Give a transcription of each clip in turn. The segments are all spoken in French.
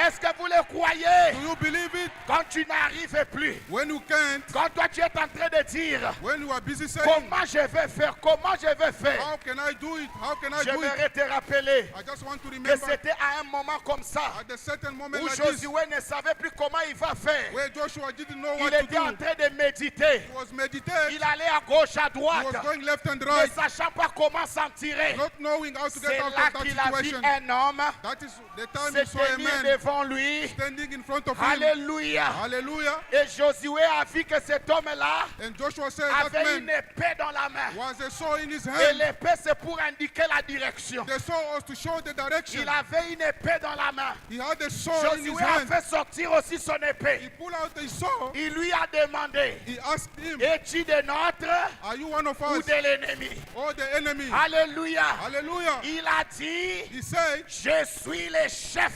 Est-ce que vous le croyez? Do you believe it? Quand tu n'arrives plus, When you can't, quand toi tu es en train de dire when you are busy saying, comment je vais faire, comment je vais faire, how can I do it? How can I do it? j'aimerais te rappeler I just want to que remember c'était à un moment comme ça at a certain moment où like this, Josué ne savait plus comment il va faire. where Joshua didn't know Il what to était en do. train de méditer. He was meditating. Il allait à gauche, à He droite, was going left and ne right, sachant pas comment s'en tirer. not knowing how to C'est get out là of that qu'il a vu situation. un homme That is the time se he saw a tenir man devant lui. standing in front of him. Alléluia. Hallelujah. Et Josué a vu que cet homme-là And Joshua said that avait une man épée dans la main. was a sword in his Et hand. l'épée, c'est pour indiquer la direction. The sword was to show the direction. Il avait une épée dans la main. He had a sword in his Josué a hand. fait sortir aussi son He épée. pulled out the sword. Il lui a demandé, He asked him, es-tu de notre are you one of ou us de l'ennemi? or the enemy? Alléluia. Hallelujah. Il a dit, He said, je suis le chef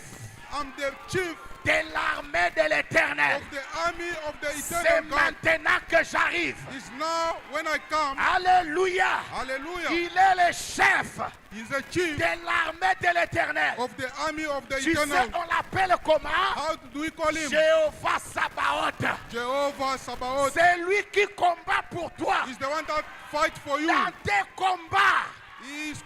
I'm the chief de l'armée de l'Éternel. of the army of the C'est eternal God. maintenant que j'arrive. It's now when I come. Alléluia. Hallelujah. Il est le chef He's the chief de l'armée de l'Éternel. of the army of the Tu sais, eternal. on l'appelle comment? How do we call him? Jéhovah Sabaoth. Jehovah Sabaoth. C'est lui qui combat pour toi. He's the one that fight for you. Dans tes combats, He is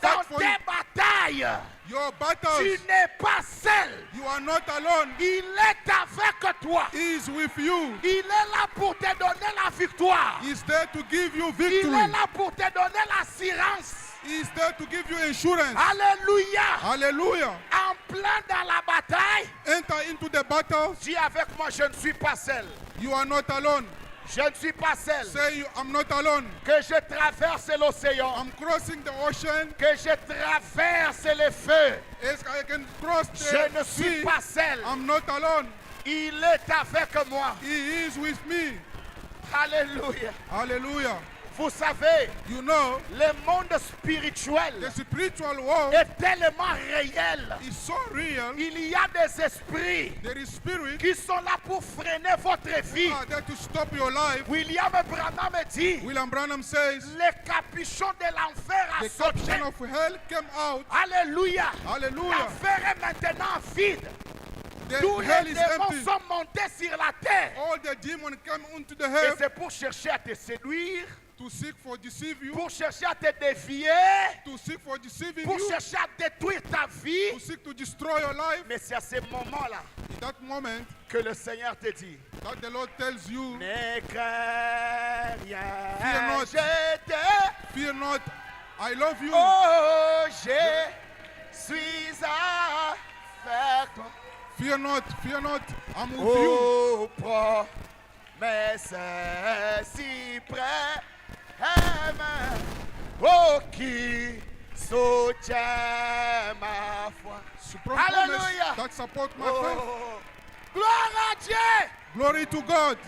dans fight for tes you. batailles, Your tu battles. n'es pas seul. You are not alone. Il est avec toi. He is with you. Il est là pour te donner la victoire. He's there to give you Il victory. est là pour te donner l'assurance. He is there to give you insurance. Alléluia. Hallelujah. En plein dans la bataille, Enter into the battle. dis avec moi, je ne suis pas seul. You are not alone. Je ne suis pas seul. Say, I'm not alone. Que je traverse l'océan. I'm crossing the ocean. Que je traverse le feu. Yes, I can cross Je ne the suis sea. pas seul. I'm not alone. Il est avec moi. He is with me. Alléluia. Hallelujah. Vous savez, You know, le monde spirituel the spiritual world est tellement réel. is so real. Il y a des esprits There is spirit qui sont là pour freiner votre vie. are there to stop your life. William Branham dit, William Branham says, le capuchon de l'enfer a the sauté. captain of hell came out. Alléluia. Hallelujah. L'enfer est maintenant vide. The Tous hell les is démons empty. sont montés sur la terre. All the demons came into the Et hell c'est pour chercher à te séduire, to seek for deceive you, pour chercher à te défier, to seek for deceiving pour you, chercher à détruire ta vie. to seek to destroy your life. Mais c'est à ce moment-là In that moment que le Seigneur te dit, that the Lord tells you, ne crains Fear rien, not. je te... fear not, I love you. Oh, je suis avec toi. Fear not, I'm with you. Oh, promesse si près, oh, qui soutient ma foi. Supreme Hallelujah. promise that support my faith. Oh, gloire à Dieu. Glory to God.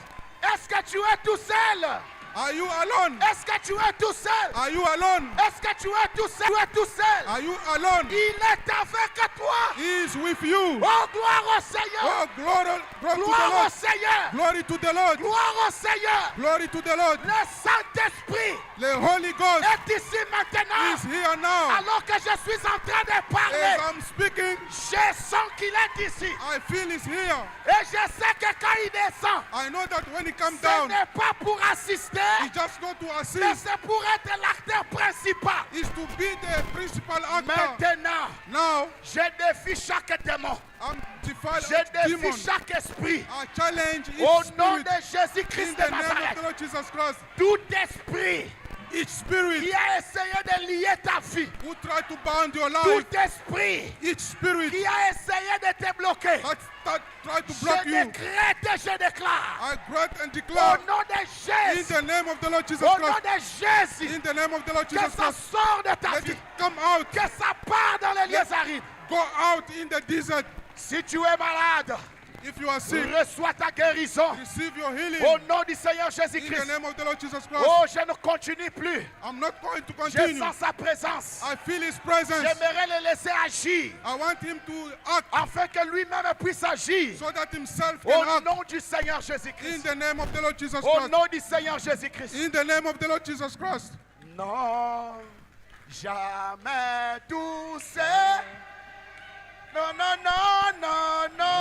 Est-ce que tu es tout seul? Are you alone? Est-ce que tu es tout seul? Are you alone? Est-ce que tu es tout seul? Tu es tout seul. Are you alone? Il est avec toi. He is with you. Oh, gloire au Seigneur. Oh, glory to the Gloire au Lord. Seigneur. Glory to the Lord. Gloire au Seigneur. Glory to the Lord. Le Saint-Esprit The Holy Ghost est ici maintenant. is here now. Alors que je suis en train de As parler, I'm speaking, je sens qu'il est ici. I feel He's here. Et je sais que quand il descend, I know that when He comes ce down, n'est pas pour assister, He just not to mais assist. c'est pour être l'acteur principal. Is to be the principal actor. Maintenant, Now, je défie chaque démon. I'm defied Je demon. défie chaque esprit. I challenge Au each nom spirit de Jésus-Christ in de the name of the Nazareth. Lord Jesus Christ. Tout esprit Each spirit qui a essayé de lier ta vie, who try to bound your tout life, esprit each spirit qui a essayé de te bloquer, that try to je block you, décrète et je déclare. I grant and Au declare nom de in Jésus, the name of the Lord Jesus au nom Christ, de Jésus, in the name of the Lord que Jesus ça Christ, sort de ta let vie, it come out, que ça part dans les lieux arides. go out in the desert. Si tu es malade, If you are sick, reçois ta guérison. receive your healing Au nom du Seigneur in the Jésus-Christ. name of the Lord Jesus Christ. Oh, je ne continue plus. I'm not going to Je continue. sens sa présence. I feel His presence. J'aimerais le laisser agir, I want Him to act afin que lui-même puisse agir. so that Himself can Au act nom du Seigneur in Jésus-Christ. the name of the Lord Jesus Au Christ. nom du Seigneur Jésus-Christ. In the name of the Lord Jesus Christ. Non, jamais tout seul. Non, non, non, non, non.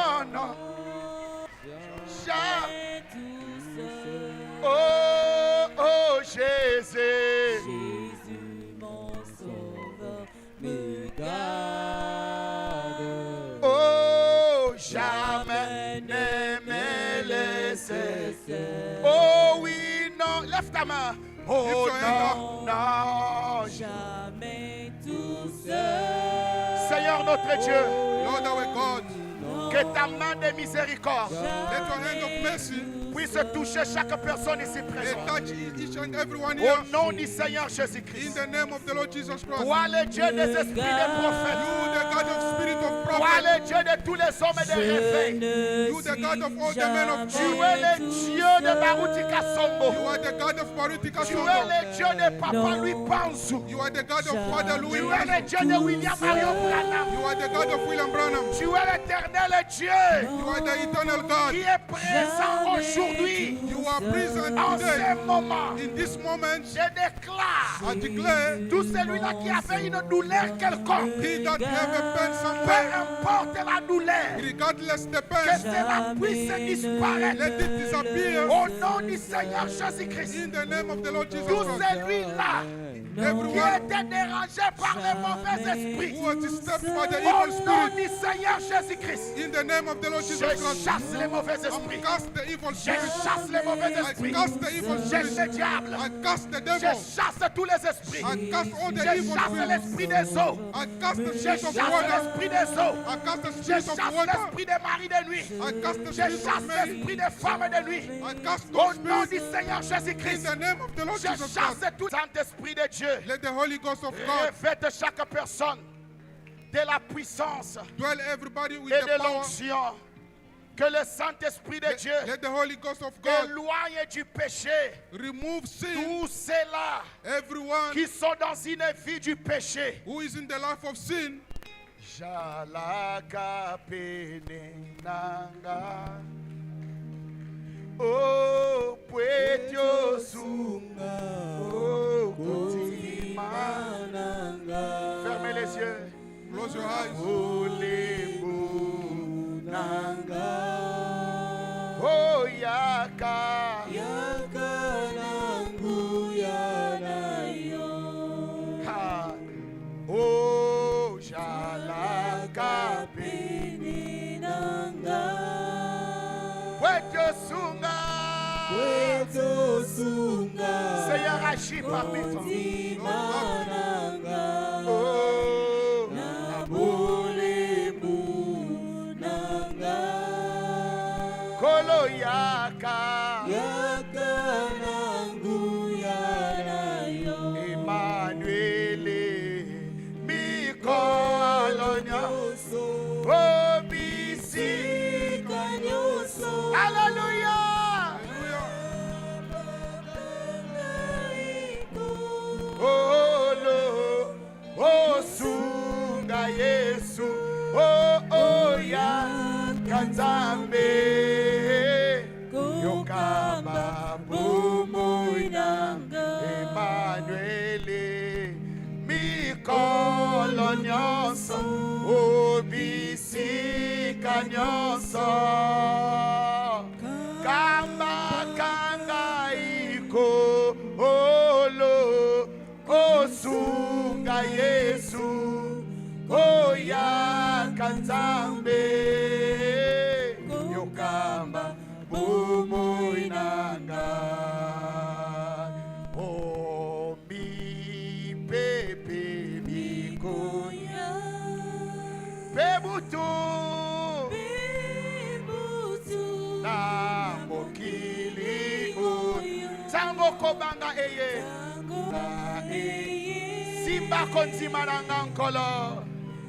jamais ne me laisser seul. Oh oui, non, lève ta main. Oh Lift your hand non, non. Jamais tout seul. Seigneur notre Dieu, Lord our God, que ta main de miséricorde let your hand of mercy puisse toucher chaque personne ici présente. touch each and everyone Au here. nom du Seigneur In Jésus-Christ. the name of the Lord Jesus Christ. Toi le Dieu des esprits des prophètes. You, the God of spirit of Toi prophet. le Dieu de tous les hommes de réveil. You, the God of all the men of Tu God. es le Dieu de Baruti You Kasongo. are the God of Barutika Tu es Songo. le Dieu de Papa Louis Panzou. You are the God of Father Tu Louis. es le Dieu de William Marion Branham. You are the God of William Branham. Tu es l'éternel Dieu You are the eternal God. qui est présent aujourd'hui. You are present En today. ce moment, In this moment, je déclare I declare, tout celui-là qui avait une douleur quelconque, he that have a pain peu somewhere, importe la douleur, regardless the que pain, cela puisse disparaître. let it disappear. Au nom du Seigneur Jésus-Christ, In the name of the Lord Jesus tout Christ. celui-là qui Everyone était dérangé par les mauvais esprits, who was disturbed by the au evil nom spirit, du Seigneur Jésus-Christ, in the name of the Lord je Jesus Christ, chasse les mauvais I esprits. cast the evil Je spirit. chasse les mauvais I esprits. cast the evil Je spirit. chasse le diable. I cast the Je devil. chasse tous les esprits. I cast all the Je evil chasse spirits. l'esprit des eaux. I cast the Je spirit of chasse water. l'esprit des eaux. I cast the Je spirit chasse of water. l'esprit des maris de nuit. I cast the Je spirit of chasse Mary. l'esprit des femmes de nuit. I cast Au those nom du spirits Seigneur in Jésus-Christ, the name of the Lord je Jesus chasse Christ. tout Saint-Esprit de Dieu. Let the Holy Ghost of God Revête chaque personne de la puissance dwell everybody with et the de power. l'onction. Que le Saint-Esprit de Dieu Let the Holy Ghost of God éloigne du péché remove sin. tous ceux-là Everyone qui sont dans une vie du péché. who is in the life of sin, Jalaka pene nanga. Oh, puetio sunga. Oh, kutima. Fermez les yeux. close your eyes. Oh, lebu nanga. Oh, yaka. Ha. Oh, jalaka pene nanga. Puetio sunga. Seigneur, agis parmi toi. Oh, nabulibu nanga. Kolo yaka. Emmanuel, Mikolonya. Oh, bisi. Hallelujah. Oh, lo, oh, sunga Yesu, oh, ya, kanzambe, yokaba, bumuinanga, Emmanuel, mikolo nyonso, oh, bisika nyonso, kamba kanga iko, oh, lo, oh, sunga Yesu, oh, ya kanzambe, yokamba, bumuinanga, oh, mi pepe mikoya, pebutu, na mokili oyo, tango kobanga eye, simba kontima nanga nkolo,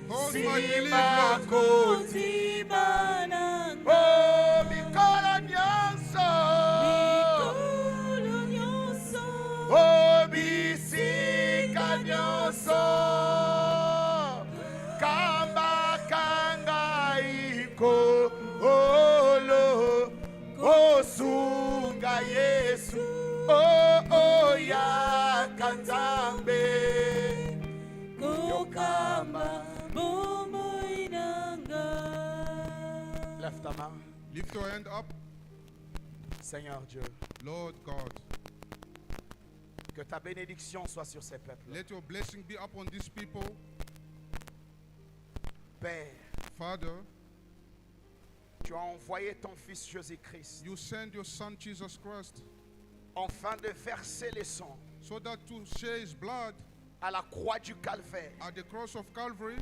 Hold my simba deliverance. kontima nanga, oh, mikolo nyonso, oh, bisika nyonso, kamba kanga iko, oh, lo, oh, sunga Yesu, oh, ya kanzambe, yokamba. Lève ta main, Lift your hand up, Seigneur Dieu, Lord God. que ta bénédiction soit sur ces peuples. Let your blessing be upon these people. Père, Father, Tu as envoyé ton fils Jésus-Christ You send your son Jesus Christ afin de verser le sang so that to share his blood à la croix du calvaire, at the cross of Calvary,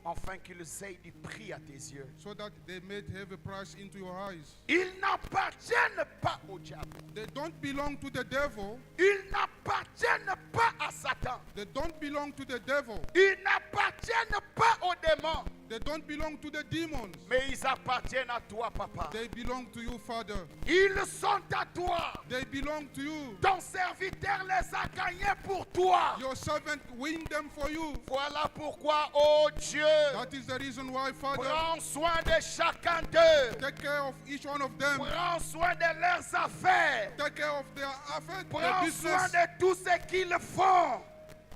afin qu'ils aient du prix à tes yeux. so that they made heavy price into your eyes. Ils n'appartiennent pas au diable. They don't belong to the devil. Ils n'appartiennent pas à Satan. They don't belong to the devil. Ils n'appartiennent pas aux démons. They don't belong to the demons. Mais ils appartiennent à toi, papa. They belong to you, Father. Ils sont à toi. They belong to you. Ton serviteur les a gagnés pour toi. Your servant win them for you. Voilà pourquoi, oh Dieu, That is the reason why, Father, prends soin de chacun d'eux. take care of each one of them. Prends soin de leurs affaires. Take care of their affairs, their Prends soin business. de tout ce qu'ils font.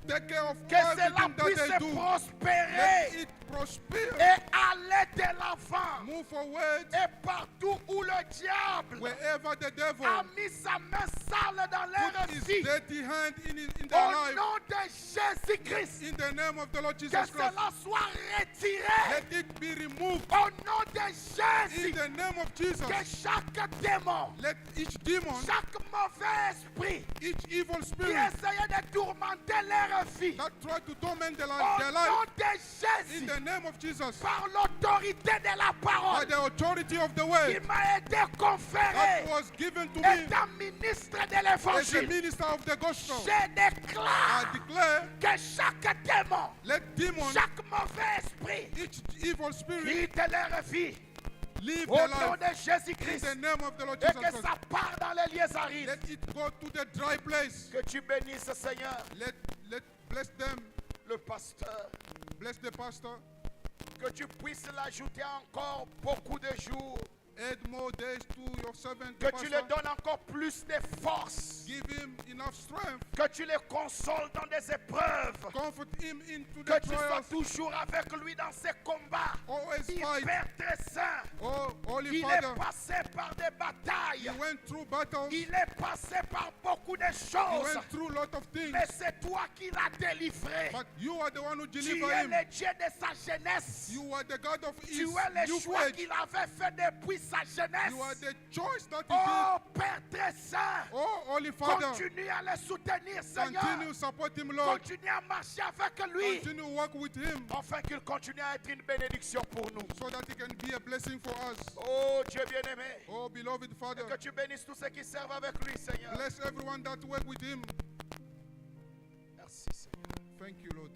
Take care of Que cela everything that puisse they do. prospérer Let it prosper. et aller de l'avant. Move forward Et partout où le diable wherever the devil a mis sa main sale dans leur put his vie, dirty hand in their au life. nom de Jésus-Christ, In the name of the Lord que Jesus Christ, cela soit retiré. let it be removed. Au nom de In Jésus, the name of Jesus, que chaque démon, let each demon, chaque mauvais esprit each evil qui spirit essayait de tourmenter leur vie, that try to torment their au life, nom de in Jésus, the name of Jesus, par l'autorité de la by parole the authority of the qui word m'a été that conférée, was given to me étant ministre de as a l'évangile, minister of the gospel, je I déclare declare, que chaque démon, let demons, chaque mauvais esprit each evil spirit, quitte leur vie leave au their nom life de in Jésus-Christ the name of the Lord et Jesus que Christ. ça part dans les lieux arides. Let it go to the dry place. Que tu bénisses, Seigneur, Let bless them, le pasteur. bless the pastor. Que tu puisses l'ajouter encore beaucoup de jours. Add more days to your servant, Que tu pastor. lui donnes encore plus de force. Give him enough strength. Que tu le consoles dans des épreuves. Comfort him into Que the tu sois trials. toujours avec lui dans ses combats. Always Il fight. Père très saint. Oh, Holy Il Father, est passé par des he batailles. went through battles. He Il est passé par beaucoup de choses. went through a lot of things. Mais c'est toi qui l'as délivré. But you are the one who Tu delivered es him. le Dieu de sa jeunesse. You are the God of his Tu es le youth choix age. qu'il avait fait depuis sa jeunesse. You are the choice that he Oh Père très saint, did. Oh, Holy Father, continue à le soutenir, Seigneur. continue support him, Lord. Continue à marcher avec lui, Continue work with him afin qu'il continue à être une bénédiction pour nous. so that he can be a blessing for us. Oh Dieu bien-aimé, Oh, beloved Father, que tu bénisses tous ceux qui servent avec lui, Seigneur. bless everyone that work with him. Merci, Seigneur. Thank you, Lord.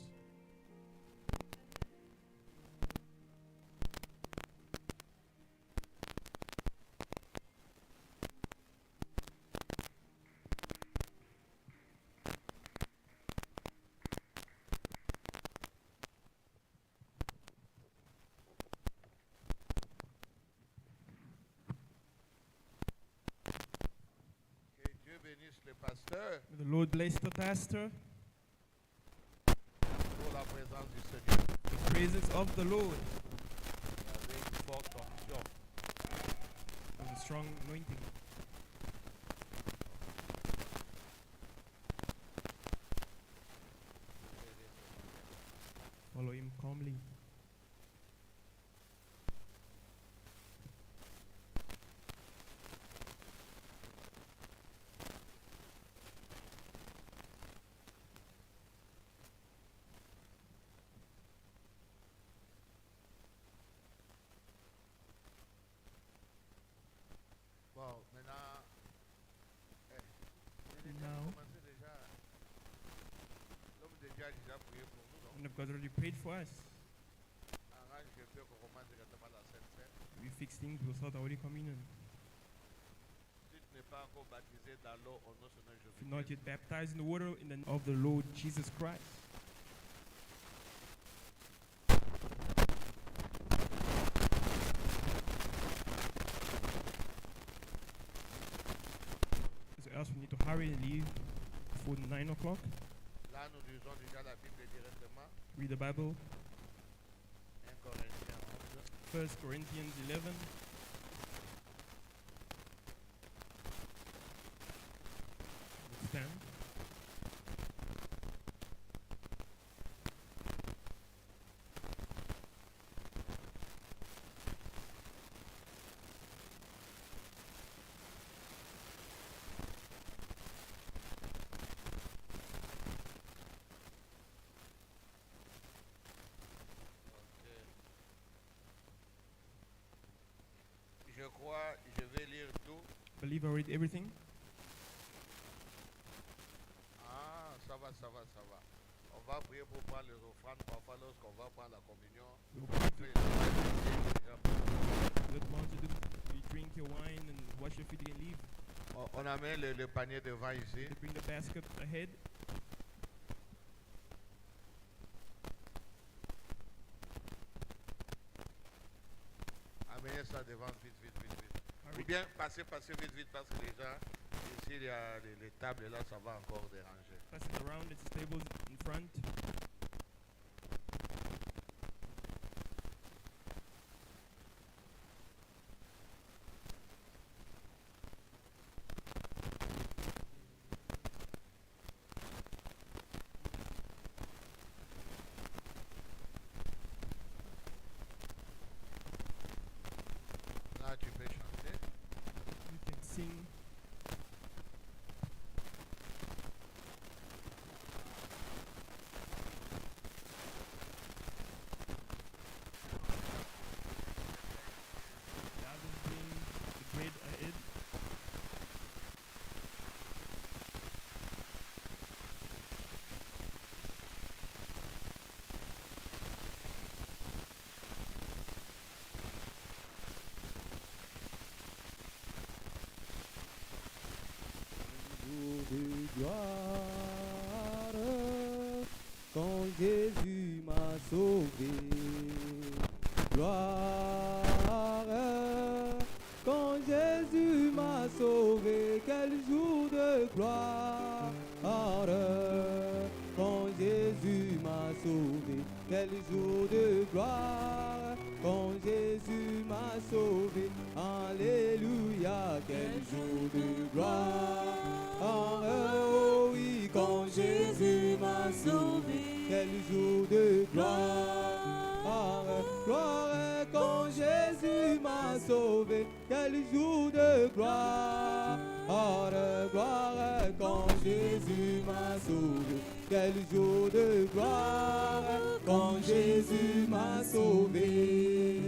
Que Dieu bénisse le pasteur May the Lord bless the pastor. pour la présence du Seigneur. The praises of the Lord. Avec une forte onction. With a strong anointing. Follow him calmly. Bon, maintenant, Now, commencez déjà. L'homme de Dieu a déjà prié pour nous, non? and of God already prayed for us. Arrange un peu qu'on commence directement la Sainte Seine. We fix things, we'll start the Holy Communion. Si tu n'es pas encore baptisé dans l'eau au nom de Seigneur If you're not Jésus, yet baptized in the water in the name of the Lord Jesus Christ. So else we need to hurry and leave before 9 o'clock. là nous lisons déjà la Bible directement. Read the Bible. 1 Corinthiens 11. 1 Corinthians 11. Let's stand. crois, je vais lire tout. I believe I read everything. Ah, ça va, ça va, ça va. On va prier pour prendre les offrandes. Parfois, lorsqu'on va prendre la communion, We'll on pray fait to let once you drink your wine and wash your feet and leave. on amène le panier devant ici. They bring the basket ahead. Amenez ça devant vite, vite, vite, vite. Ou Hurry. bien passez vite, vite parce que les gens, ici, il y a les tables là, ça va encore déranger. Pass it around. It's tables in front. Là, tu peux chanter. You can sing. The others bring the bread ahead. Jour de gloire, quand Jésus m'a sauvé. Gloire, quand Jésus m'a sauvé, quel jour de gloire. Quand Jésus m'a sauvé, quel jour de gloire. Quand Jésus m'a sauvé, alléluia, quel jour de gloire. Oh oui, quand Jésus m'a sauvé, quel jour de gloire. Gloire, quand Jésus m'a sauvé, quel jour de gloire. Gloire, quand Jésus m'a sauvé, quel jour de gloire. Quand Jésus m'a sauvé.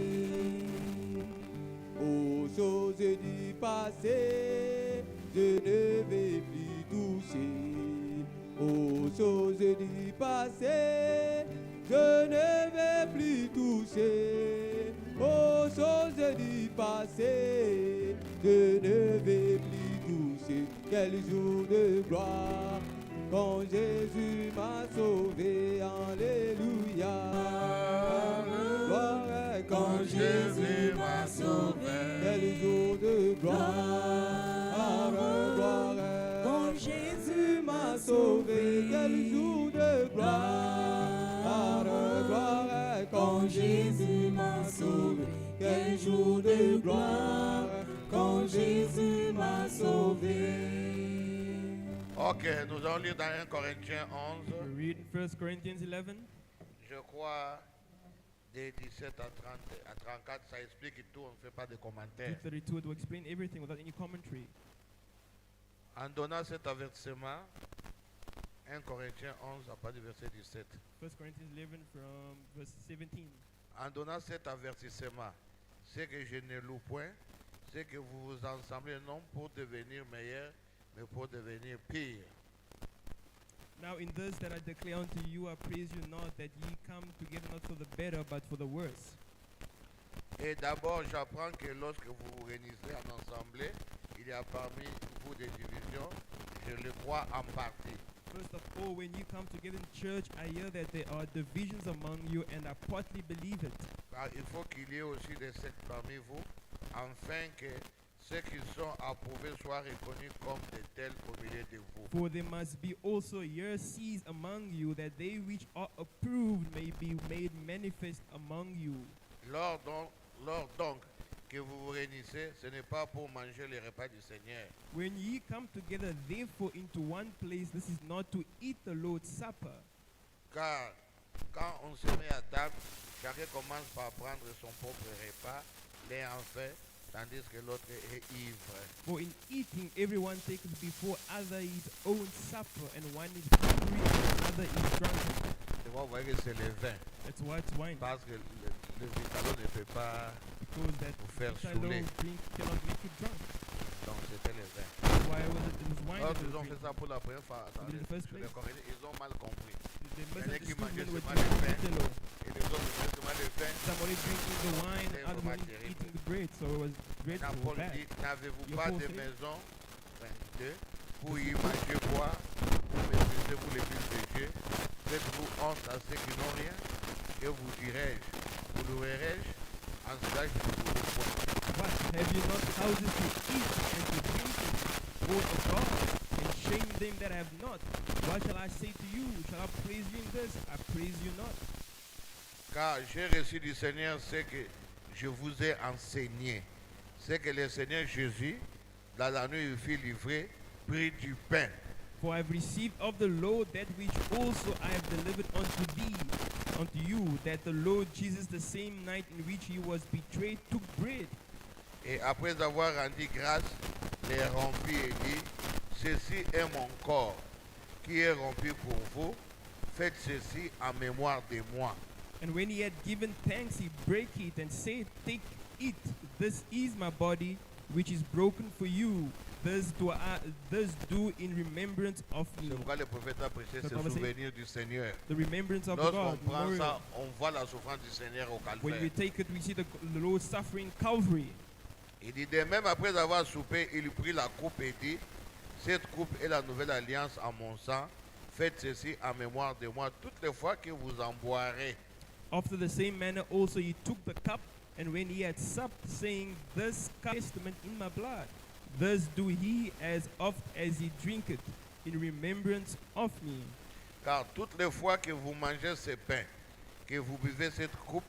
Aux choses du passé, je ne vais plus toucher. Aux choses du passé, je ne vais plus toucher. Aux choses du passé, je ne vais plus toucher. Quel jour de gloire, quand Jésus m'a sauvé, alléluia. Gloire, quand Jésus m'a sauvé, quel jour de gloire, gloire. Quand Jésus m'a sauvé, quel jour de gloire, gloire. Quand Jésus m'a sauvé, quel jour de gloire. Quand Jésus m'a sauvé. Ok, nous allons lire dans 1 Corinthiens 11. We read 1 Corinthians 11. Je crois, des 17 à 30, à 34, ça explique tout, on ne fait pas de commentaires. 2:32 it will explain everything without any commentary. En donnant cet avertissement, 1 Corinthiens 11, à partir du verset 17. 1 Corinthians 11 from verse 17. En donnant cet avertissement, c'est que je ne loue point, c'est que vous vous ensemblez non pour devenir meilleur, mais pour devenir pire. Now in this that I declare unto you, I praise you not that ye come together not for the better, but for the worse. Et d'abord, j'apprends que lorsque vous vous réunissez en assemblée, il y a parmi vous des divisions. Je le crois en partie. First of all, when you come together in church, I hear that there are divisions among you, and I partly believe it. Car il faut qu'il y ait aussi des sectes parmi vous, afin que ceux qui sont approuvés soient reconnus comme de tels au milieu de vous. For there must be also heresies among you, that they which are approved may be made manifest among you. Lors donc que vous vous réunissez, ce n'est pas pour manger les repas du Seigneur. When ye come together, therefore, into one place, this is not to eat the Lord's Supper. Car quand on se met à table, chacun commence par prendre son propre repas, l'un en fait, tandis que l'autre est ivre. For in eating, everyone takes before other his own supper, and one is hungry and another is drunken. Et vous voyez que c'est le vin, That's why it's wine. parce que le vitalo ne peut pas because that Pour faire such a low saouler. drink cannot make you drunk. Donc c'était les vins. Why was it? It was wine Lorsqu'ils that they ont were fait drinking. ça pour la première fois, In the first sur les place. Coréens, ils ont mal compris. They Il y en a qui misunderstood mangeaient when they were seulement le drinking vin, Jello. et les autres mangeaient seulement le vin. Somebody drinking the wine, C'était other vraiment one terrible. eating the bread, so it was Maintenant, dreadful, Paul bad. dit, n'avez-vous Your pas Paul de said- maison 22, pour y manger, boire, pour mépriser vous les fils de Dieu? Faites-vous honte à ceux qui n'ont rien? Que vous dirai-je? Vous louerai-je? En cela, je ne vous le point. What? Have you not houses to eat and to drink in the word of God? And shame them that have not. What shall I say to you? Shall I praise you in this? I praise you not. Car j'ai reçu du Seigneur ce que je vous ai enseigné. C'est que le Seigneur Jésus, dans la nuit où il fut livré, prit du pain. For I have received of the Lord that which also I have delivered unto thee, unto you, that the Lord Jesus, the same night in which he was betrayed, took bread. Et après avoir rendu grâce, les rompit et dit, ceci est mon corps qui est rompu pour vous. Faites ceci en mémoire de moi. And when he had given thanks, he brake it and said, take it, this is my body, which is broken for you. This do in remembrance of me. C'est pourquoi le prophète a prêché Le ce prophète- souvenir du Seigneur. The remembrance of Lorsqu'on God. prend memorial. ça, on voit la souffrance du Seigneur au When we calvaire. take it, we see the Lord suffering Calvary. Il dit, de même après avoir soupé, il prit la coupe et dit, cette coupe est la nouvelle alliance en mon sang. Faites ceci en mémoire de moi toutes les fois que vous en boirez. After the same manner also he took the cup, and when he had supped, saying, this cup is testament in my blood. Thus do he as oft as he drinketh, in remembrance of me. Car toutes les fois que vous mangez ce pain, que vous buvez cette coupe,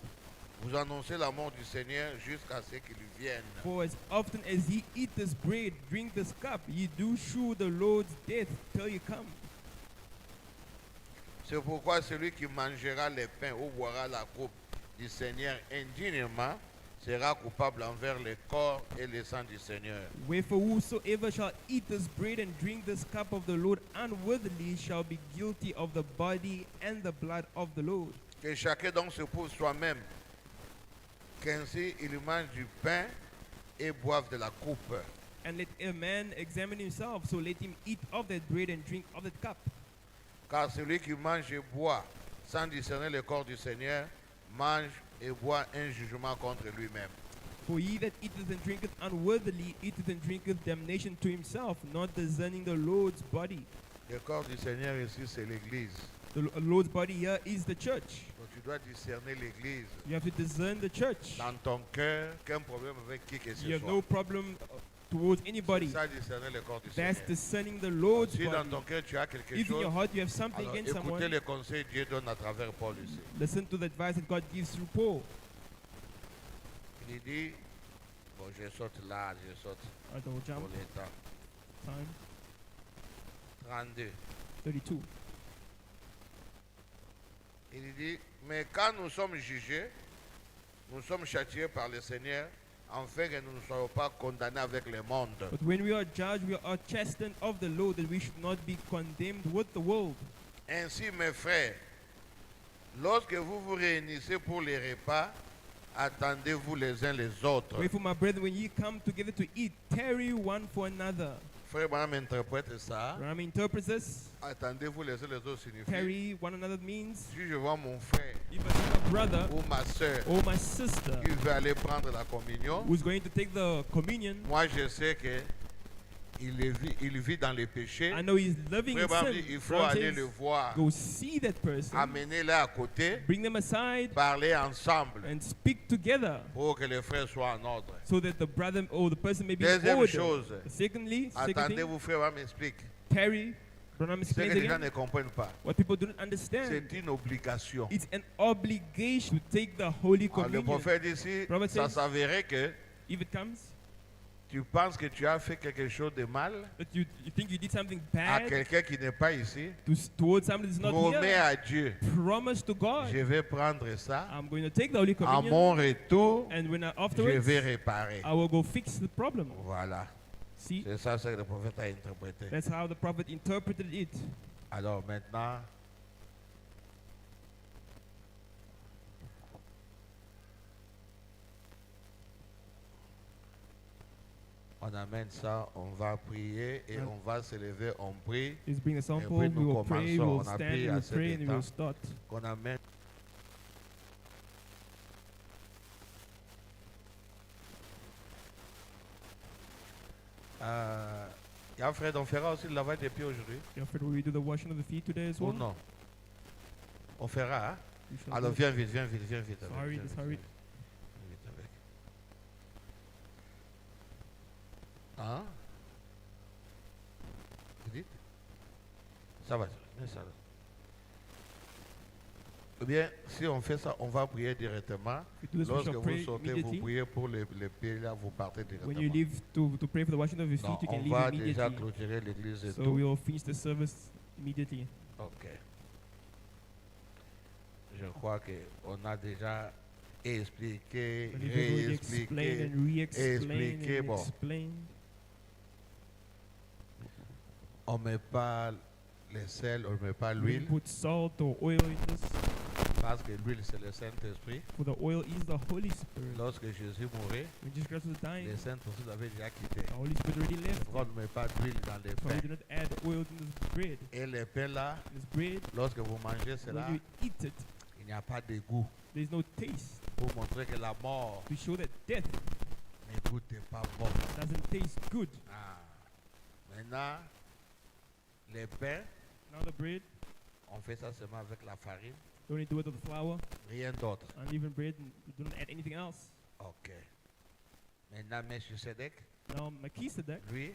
vous annoncez la mort du Seigneur jusqu'à ce qu'il vienne. For as often as ye eat this bread, drink this cup, ye do shew the Lord's death till he come. C'est pourquoi celui qui mangera le pain ou boira la coupe du Seigneur indignement sera coupable envers le corps et le sang du Seigneur. Wherefore whosoever shall eat this bread and drink this cup of the Lord unworthily shall be guilty of the body and the blood of the Lord. Que chacun donc se prouve soi-même, qu'ainsi il mange du pain et boive de la coupe. And let a man examine himself, so let him eat of that bread and drink of that cup. Car celui qui mange et boit sans discerner le corps du Seigneur mange et boit un jugement contre lui-même. For he that eateth and drinketh unworthily eateth and drinketh damnation to himself, not discerning the Lord's body. Le corps du Seigneur ici, c'est l'Église. The Lord's body here is the church. Donc tu dois discerner l'Église. You have to discern the church. Dans ton cœur, qu'un problème avec qui que ce You have soit. no problem towards anybody. C'est ça, discerner le corps du That's Seigneur. discerning the Lord's Si dans body. ton cœur tu as quelque If in your chose, heart you have something alors against écoutez someone, les conseils que Dieu donne à travers Paul ici. listen to the advice that God gives through Paul. Il dit, bon je saute là, je saute I will pour jump les temps. time 32. 32. Il dit, mais quand nous sommes jugés, nous sommes châtiés par le Seigneur, afin que nous ne soyons pas condamnés avec le monde. But when we are judged, we are chastened of the Lord, that we should not be condemned with the world. Ainsi, mes frères, lorsque vous vous réunissez pour les repas, attendez-vous les uns les autres. Wherefore, my brethren, when ye come together to eat, tarry one for another. Frère Branham interprète ça. When I interpret this, Attendez-vous les uns les autres signifie, tarry one another means, si je vois mon frère if I see my brother ou ma soeur or my sister qui veut aller prendre la communion, who's going to take the communion, moi je sais que il vit dans les péchés. I know he's living Frère in Branham sin. dit, il faut Branham aller says, le voir, go see that person, amener-le à côté, bring them aside, parler ensemble and speak together, pour que les frères soient en ordre. so that the brother or the person may be in Deuxième order. chose, Second thing, attendez-vous, frère Branham explique. tarry. Branham Ce que explains les gens again ne comprennent pas, what people don't understand. c'est une obligation. It's an obligation to take the Holy Alors, le Communion. prophète ici, Prophet ça says- s'avérait que If it comes, tu penses que tu as fait quelque chose de mal that you think you did something à bad quelqu'un qui n'est pas ici, towards somebody that's not promets here, à Dieu, promise to God, je vais prendre ça, I'm going to take the Holy à Communion, mon retour, and when je afterwards, vais réparer. I will go fix the problem. Voilà, See, c'est ça ce que le prophète a interprété. that's how the prophet interpreted it. Alors maintenant, On amène ça, on va prier et And- on va se lever, on prie. Let's bring the sample. puis We nous will pray. We commençons. will On a stand pris and we'll assez pray de and we temps. will start. Qu'on amène. Il y a Fred, on fera aussi le lavage des pieds aujourd'hui. Yeah, Fred, will we do the washing of the feet today as Ou well? non? On fera, hein? We shall Alors do it. viens vite, viens vite, viens vite. avec, Sorry, viens let's vite, hurry. viens vite avec. Hein? Vous dites? Ça va, mets ça là. Ou bien, si on fait ça, on va prier directement. We do this, we Lorsque shall vous pray sortez, vous immediately. priez pour les pieds là, vous partez When you directement. leave to pray for the washing of your feet, Non, you can on leave va déjà immediately. clôturer l'église et So tout. we will finish the service immediately. Ok. Je crois qu'on a déjà expliqué, But if you already explain réexpliqué. and re-explain expliquer, and bon. explain, On ne met pas le sel, on ne met pas we l'huile, put salt or oil in this, parce que l'huile c'est le Saint-Esprit. for the oil is the Holy Spirit. Lorsque Jésus mourait, When Jesus Christ was dying, le Saint-Esprit l'avait déjà quitté. the Holy Spirit already left. Pourquoi on ne met pas d'huile dans les So we pains? do not add oil in this bread. Et les pains là, This bread, lorsque vous mangez cela, when you eat it, il n'y a pas de goût. there is no taste, Pour montrer que la mort to show that death ne goûte pas bon. doesn't taste good. Ah. Maintenant, les pains, Now the bread, on fait ça seulement avec la farine, you only do it with the flour, rien d'autre. unleavened bread, and you don't add anything else. Ok. Maintenant, Melchisedec, Now Melchizedek, lui,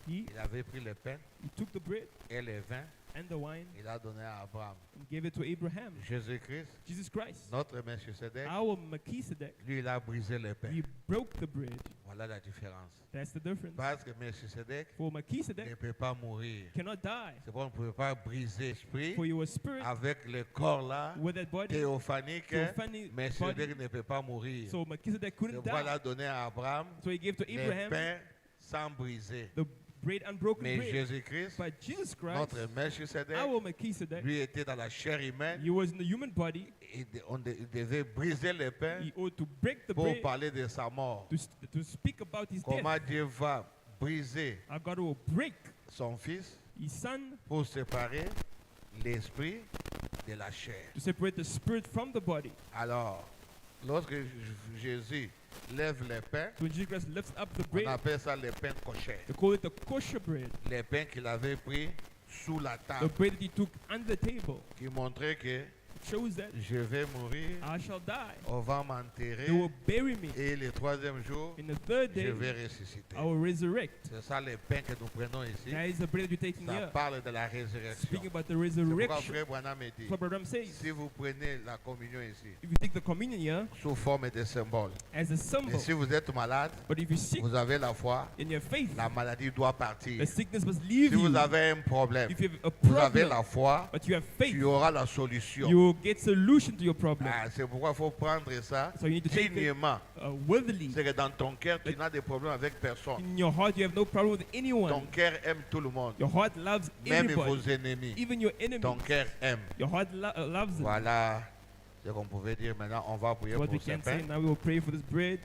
he il avait pris le pain took the bread et le vin, and the wine il a donné à Abraham. and gave it to Abraham. Jésus-Christ, Jesus Christ, notre Melchisedec, our Melchizedek, lui, il a brisé le pain. he broke the bread. Voilà la différence. That's the difference. Parce que Melchisedec For ne Melchizedek, peut pas mourir. cannot die. C'est pourquoi on ne peut pas briser l'esprit For your spirit, avec le corps là, with that body, théophanique. theophany Melchisedec body. ne peut pas mourir. So Melchizedek C'est couldn't pourquoi il a die. donné à Abraham So he gave to le Abraham pain sans briser. the bread, unbroken Mais bread. Jésus-Christ, But Jesus Christ, notre Melchisedec, our Melchizedek, lui était dans la chair humaine. he was in the human body. Il devait briser le pain He ought to break the pour bread parler de sa mort. to speak about his Comment death. Dieu va briser Our God will break son fils his son pour séparer l'esprit de la chair. to separate the spirit from the body. Alors, lorsque Jésus lève le pain, So when Jesus Christ lifts up the on bread, appelle ça le pain kosher. they call it the kosher bread. Le pain qu'il avait pris sous la The table, bread that he took under the table. qui montrait que It shows that je vais mourir, I shall die. on va They m'enterrer will bury me. et le troisième jour, In the third je day, vais ressusciter. I will resurrect. C'est ça le pain que nous prenons ici. That is the bread that you're taking Ça here. parle de la résurrection. Speaking about the C'est pourquoi resurrection. Frère Branham me dit, That's what Brother says. si vous prenez la communion ici, If you take the communion here sous forme de symbole, as a et symbol, si vous êtes malade, but if you're sick vous avez la foi, in your faith, la maladie doit partir. the sickness must leave Si vous you. avez un problème, If you have a vous avez problem, la foi, but you have tu faith, auras la solution. you will get solution to your problem. Ah, c'est pourquoi il faut prendre ça So you need to take it dignement. worthily. C'est que dans ton cœur, tu n'as de problème avec personne. In your heart, you have no problem with Ton anyone. cœur aime tout le monde, Your heart loves même vos everybody, ennemis. even your Ton enemies. cœur aime. Your heart loves them. Voilà ce qu'on pouvait dire. Maintenant, on va prier What we pour ce can say pain. now, we will pray for this bread.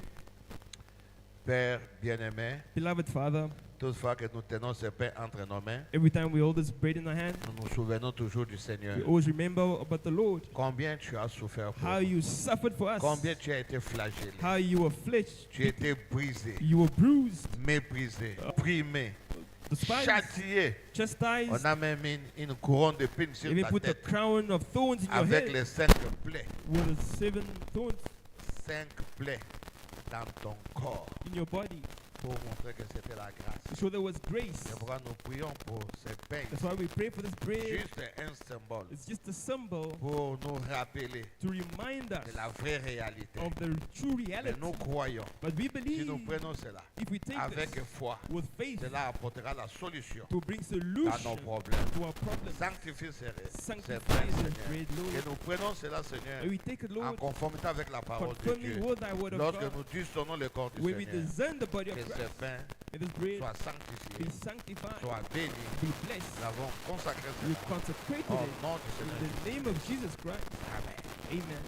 Père bien-aimé, Beloved Father, toutefois que nous tenons ce pain entre nos mains, every time we hold this bread in our hand, nous nous souvenons toujours du Seigneur. we always remember about the Lord, Combien tu as souffert pour how nous. you suffered for us, Combien tu as été flagellé. how you were fleshed, Tu as été brisé, you were bruised, méprisé, opprimé, despised, châtié. chastised, On a même mis une couronne de pine sur even ta put a tête crown of thorns in your avec head les 5 plaies. with the 7 thorns 5 plaies dans ton corps in your body pour montrer que c'était la grâce. to show there was grace. C'est pourquoi nous prions pour ces pains. That's why we pray for this bread. Juste un symbole It's just a symbol pour nous rappeler to remind us de la vraie réalité. of the true Mais reality. nous croyons, But we si believe nous prenons cela if we take avec this foi, with faith cela apportera la solution to bring dans solution nos problèmes. to our problems. Sanctifie ces pains, Sanctify this Seigneur. bread, Que Lord. nous prenons cela, Seigneur, And we take it, en Lord, conformité avec la parole de confirming Dieu. with thy word of Lorsque God. nous discernons le corps du When we Seigneur, discern the body of que ce Christ, pain may this bread soit be sanctifié, sanctified, soit béni. be blessed. Nous avons consacré We cela consecrated au it nom du in Seigneur. the name of Jesus Christ. Amen. Amen.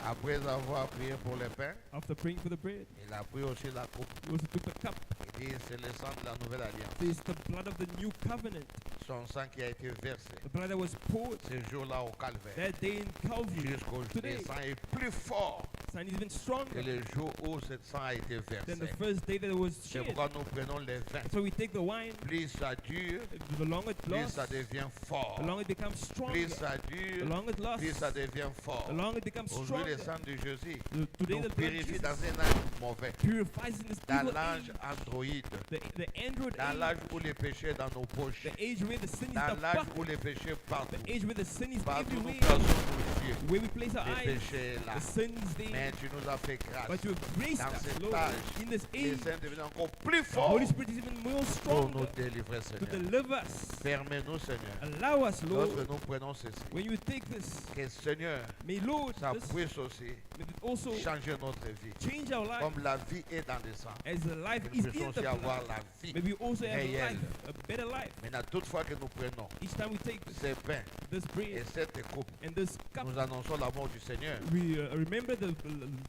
Après avoir prié pour le pain, After praying for the bread, il a pris aussi la coupe. he also took the cup. Il dit, c'est le sang de la nouvelle alliance. It's the blood of the new covenant, Son sang qui a été versé the blood that was poured ce jour-là au calvaire. that day in Calvary. Jusqu'au Today. le sang est plus fort Sign is even que stronger le jour où ce sang a été than the versé. first day that it was C'est shed. pourquoi nous prenons les vins. So we take the wine, Plus ça dure, the longer it plus lasts, ça devient fort. the longer it becomes stronger. Plus ça The dure, longer it lasts, plus ça devient fort. the longer it becomes Aujourd'hui, le stronger. sang de Jésus Today nous the blood of purifie dans Jesus un âge mauvais. purifies in this Dans evil l'âge age, androïde. the Android Dans age, l'âge où le péché est dans nos poches. the age where the sin is Dans the l'âge bucket, où le péché est partout. the age where the sin is Partout nous everywhere, plaçons nos yeux. where we place our Le eyes, péché est là. the sin is there. Mais tu nous as fait grâce. But you have graced Dans us, cet Lord, âge, in this Les age. saints deviennent encore plus The forts Holy Spirit is even more pour nous stronger délivrer, to Seigneur. deliver us. Permets-nous, Seigneur, Allow us, Lord, lorsque nous prenons ceci, when you take this, que Seigneur, may Lord, ça this, puisse aussi may it also changer notre vie. change our life Comme la vie est dans le sang, as the life que is nous puissions in the aussi avoir blood. la vie. May we also have a réelle. life, a better life. Maintenant, toutefois que nous prenons Each time we take this, ces pains this et bread cette coupe, and this cup, nous annonçons la mort du Seigneur. we remember the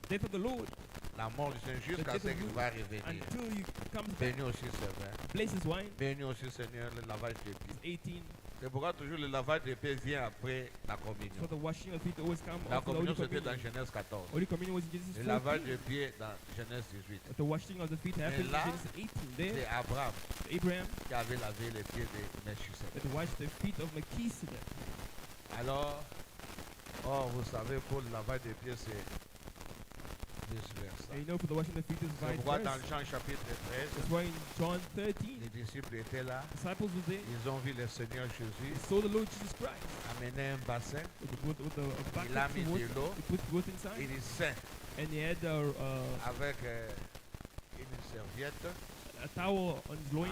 death of the Lord La mort du Seigneur jusqu'à ce qu'il va revenir. until he comes back. Bénis aussi ce vin. Bless his wine. Bénis aussi, Seigneur, le lavage des pieds. 18. C'est pourquoi toujours le lavage des pieds vient après la communion. So the washing of feet always come La after the Holy communion, c'était dans Communion. Genèse 14. Holy Communion was in Genesis Le lavage 14. des pieds dans Genèse 18. But the washing of the feet happened in là, Genesis 18. There, C'est Abraham Abraham qui avait lavé les pieds de Melchisedec. that washed the feet of Melchizedek. Alors, vous savez, pour le lavage des pieds, c'est vice-versa. And you know, for the washing of the feet is C'est vice pourquoi dans versa. Jean chapitre 13, That's why in John 13, les disciples étaient là, disciples were there. ils ont vu le Seigneur Jésus They saw the Lord Jesus Christ amener un bassin, with a bucket il a mis of de water. l'eau, He put water inside, il est saint, and he had avec une serviette. a towel on his loin.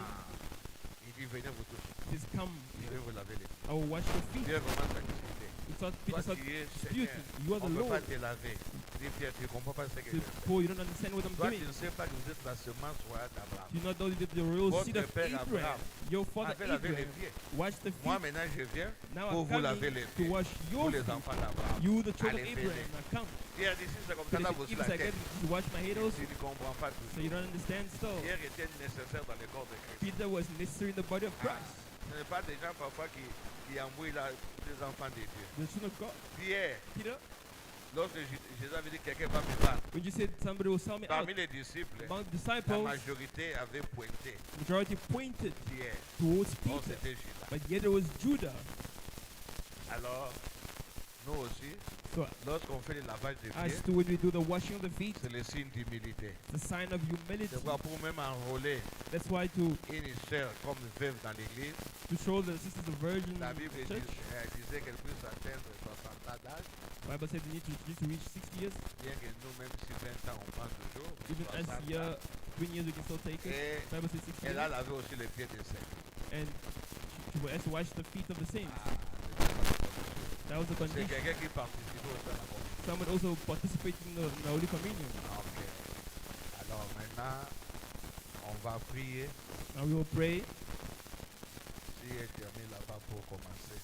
Il dit, venez vous tous, He says, "Come, je vais vous laver les pieds. I will wash your feet." Dieu commence à discuter. It's not Toi Peter starts qui es disputing. Seigneur, You are on the ne peut pas Lord. te laver. Il dit, Pierre, tu ne comprends pas ce que He je says, fais. Paul, you don't understand what I'm Toi, doing. tu ne sais pas que vous êtes la semence royale d'Abraham. Do you not know that the royal Votre seed of père Abraham, Abraham your father avait lavé les Abraham, pieds. washed the Moi, feet. maintenant, je viens Now pour I'm vous laver coming les to pieds. wash Pour your les feet. enfants d'Abraham. You, the children of Allez, Abraham, venez. now come. Pierre dit, si c'est comme So ça, là, if vous if la I get tête. to wash my head also, Tu ne comprends pas so you toujours. don't understand still. Pierre était nécessaire dans le corps de Christ. Peter was necessary in the body of Christ. Ce n'est pas des gens parfois qui embrouillent les enfants de Dieu. The son of God. Pierre, Peter, lorsque Jésus avait dit quelqu'un va me battre, when you said somebody will sell me out, parmi les disciples, among the la disciples, majorité avait pointé majority pointed Pierre. towards Oh, Peter, c'était Judas. but yet it was Judah. Alors, nous aussi, So lorsqu'on fait le lavage des as pieds, to when we do the washing of the feet, c'est le signe d'humilité. it's a sign of humility. C'est pourquoi pour même enrôler That's why to une sœur comme veuve dans l'église, show the sisters of virgin la Bible church, disait qu'elle puisse atteindre 60 ans d'âge, Bible said they need to reach 60 years. bien que nous, même si 20 ans, on prend toujours. Even 60 as ans. year, 20 years we can still take it. Et Bible says 60 elle a years. lavé aussi les pieds des saints. And she has to wash the feet of the saints. Ah, That was the c'est condition. quelqu'un qui participe aussi à la communion. Someone also participating in the Holy Communion. Ok. Alors maintenant, on va prier. Now we will pray. Si elle termine là-bas pour commencer.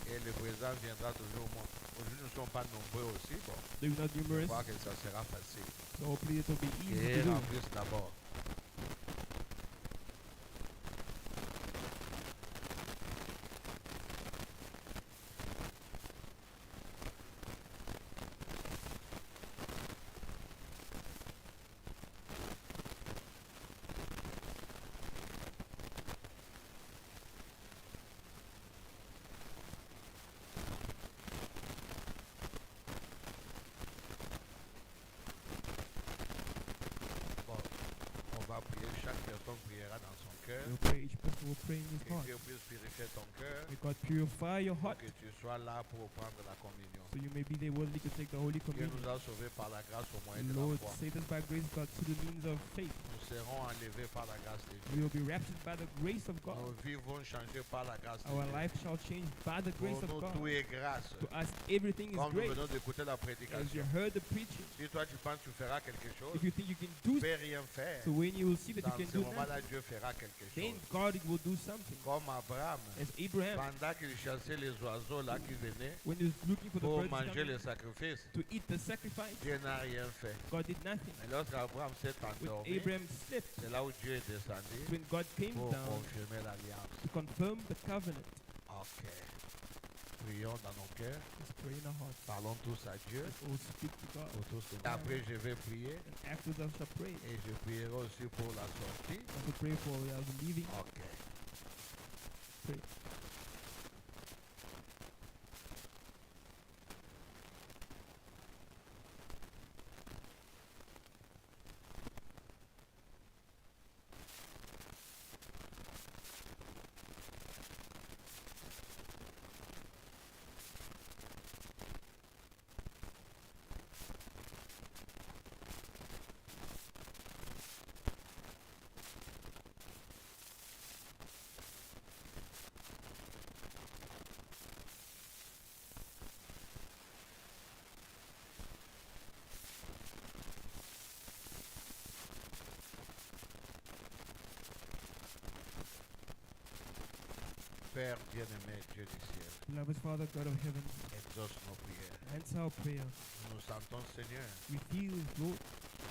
Et le président viendra toujours. Aujourd'hui, nous ne sommes pas nombreux aussi. Bon, They will not je numerous, crois que ça sera facile. so hopefully it will be easy Et to do. remplisse d'abord. Bon, on va prier. Chaque personne priera dans son cœur. We'll pray. Each person will pray in his Que heart. Dieu puisse purifier ton cœur. May God purify your heart, Que tu sois là pour prendre la communion. so you may be there worthy to take the Holy Dieu Communion. nous a sauvés par la grâce au moyen de la Lord, foi. save us by grace, God, through the means of faith. Nous serons enlevés par la grâce de Dieu. We will be raptured by the grace of God. Nos vies vont changer par la grâce de Our Dieu. life shall change by the grace Pour of nous, God. tout est grâce. To us, everything is Comme nous grace. venons d'écouter la As you prédication. heard the preaching, Si toi tu penses que tu feras quelque chose, if you think you can tu do ne peux rien faire. so, when you you will see that you Dans can ce do nothing. moment-là, Dieu fera quelque Then chose. God will do something. Comme Abraham, As Abraham, pendant qu'il chassait les oiseaux là qui venaient when he was looking for the pour birds manger coming les sacrifices, to eat the sacrifice, Dieu n'a rien fait. God did nothing. Mais lorsqu'Abraham s'est When endormi, Abraham slept, c'est là où Dieu est descendu when God came pour down confirmer l'alliance. to confirm the covenant. Ok. Prions dans nos cœurs. Let's pray in our hearts. Parlons tous à Dieu. Let's all speak to God. Pour tous. Après, je vais prier And afterwards I shall pray. et je prierai aussi pour la sortie. I shall pray for us leaving. Ok. Pray. Père bien-aimé, Dieu du ciel, Beloved Father, God of heaven, exauce nos prières. answer our prayer. Nous sentons, Seigneur, We feel, Lord,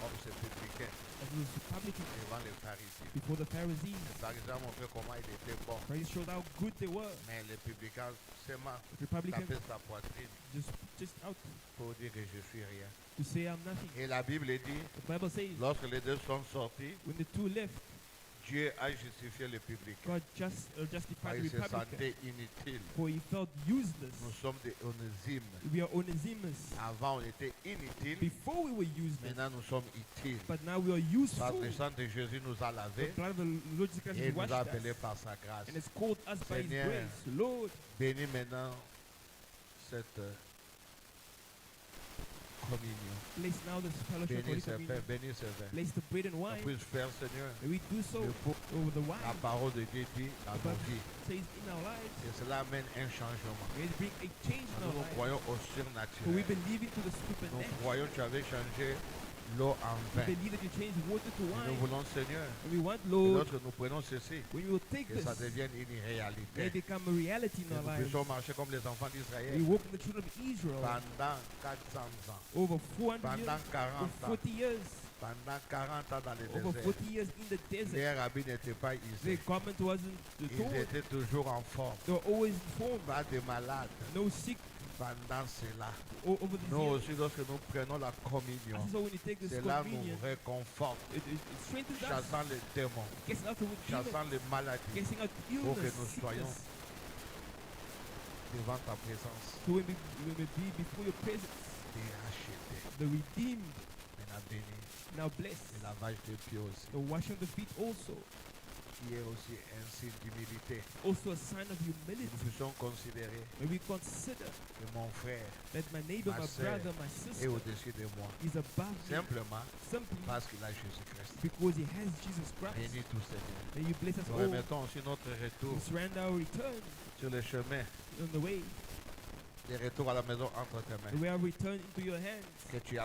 comme ces publicains as those Republicans devant les pharisiens. before the Pharisees. Les pharisiens ont montré comment il était bon. Christ showed how good they were. Mais les publicains seulement The Republicans tapaient sa poitrine just out pour dire que je suis rien. to say I'm nothing. Et la Bible dit, The Bible says lorsque les deux sont sortis, when the two left, Dieu a justifié les publicains. God justified Car the il se Republicans, sentait inutile. for he felt useless. Nous sommes des onésimes. We are Onesimus. Avant, on était inutiles. Before we were useless, Maintenant, nous sommes utiles. but now we are Parce useful. que le sang de Jésus nous a The lavés blood of the Lord Jesus Christ et has nous washed a appelés us par sa grâce. and has called us by His Seigneur, grace. Lord, Bénis maintenant cette communion. bless now this fellowship of Bénis Holy ce pain, Communion. bénis ce vin. Bless the bread and On wine. puisse faire, Seigneur, May we do so le coup, over the la wine. parole de Dieu dit dans The nos Bible vies. says in our lives. Et cela amène un changement. May it bring a change in Nous, our nous lives. croyons au For we surnaturel. believe into the Nous supernatural. croyons que tu avais changé l'eau en We vin. believe that you change water to Et nous wine. voulons, Seigneur, And we want, que Lord, lorsque nous prenons ceci, when we will take que this, ça devienne une may it réalité. become a reality in Que our nous lives. puissions marcher comme les enfants We d'Israël walk in the children of Israel pendant 400 ans, over 400 pendant years, 40 over ans, 40 years, pendant 40 ans dans le over désert. 40 years in the desert. Leur habit n'était pas Their usé. garment wasn't Ils torn. étaient toujours en forme. They were always informed. Pas de malades No sick pendant cela. over the Nous years. aussi, lorsque nous prenons la communion, This is why when you take this cela nous communion, réconforte, it strengthens us, chassant les démons, gets out of demons, chassant les maladies, getting out pour que illness, nous soyons sickness. devant ta présence, So when we may be before your presence, et rachetés, the redeemed, maintenant béni, now blessed, le lavage des pieds aussi, the washing of the feet also, qui est aussi un signe d'humilité. also a sign of Que humility. nous puissions considérer When we consider que mon frère that my neighbor, Ma my sœur brother, my est sister au-dessus de moi, is above me simplement simply parce qu'il a Jésus-Christ. because he has Jesus Christ. Bénis tout Seigneur. May you bless us Nous all. remettons aussi notre retour We surrender our return sur le chemin, on the way. le retour à la maison entre tes mains. The way our return into your hands. Que tu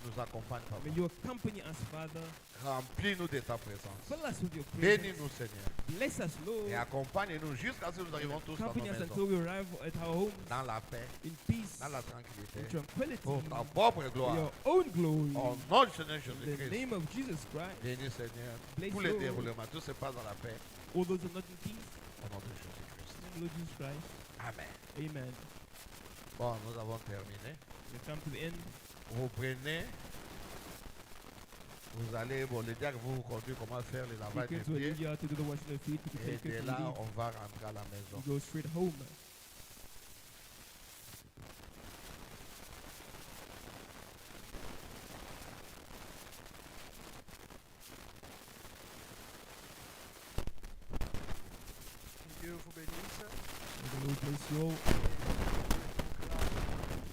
nous accompagnes, Papa. May you accompany us, Father. Remplis-nous de ta présence. Fill us with your presence. Bénis-nous, Seigneur. Bless us, Lord. Et accompagne-nous jusqu'à ce que nous arrivons tous dans nos Accompany us maisons. until we arrive at our homes Dans la paix, in peace, dans la tranquillité. in tranquility, Pour ta for propre gloire. your own glory. Au nom du Seigneur In the Jésus-Christ. name of Jesus Christ, Bénis, Seigneur. Bless Tous les Lord. déroulements, tout se passe dans la paix. all those who are not in peace, Au nom de Jésus-Christ. in the name of Lord Jesus Christ. Amen. Amen. Bon, nous avons terminé. We come to the end. Vous prenez, vous allez, bon, le diacre vous conduire comment faire le lavage des Deacons will pieds. lead you out to do the washing of feet. You Et can take de it là, to leave. on va rentrer à la maison. You go straight home. Que Dieu vous bénisse. May the Lord bless you all.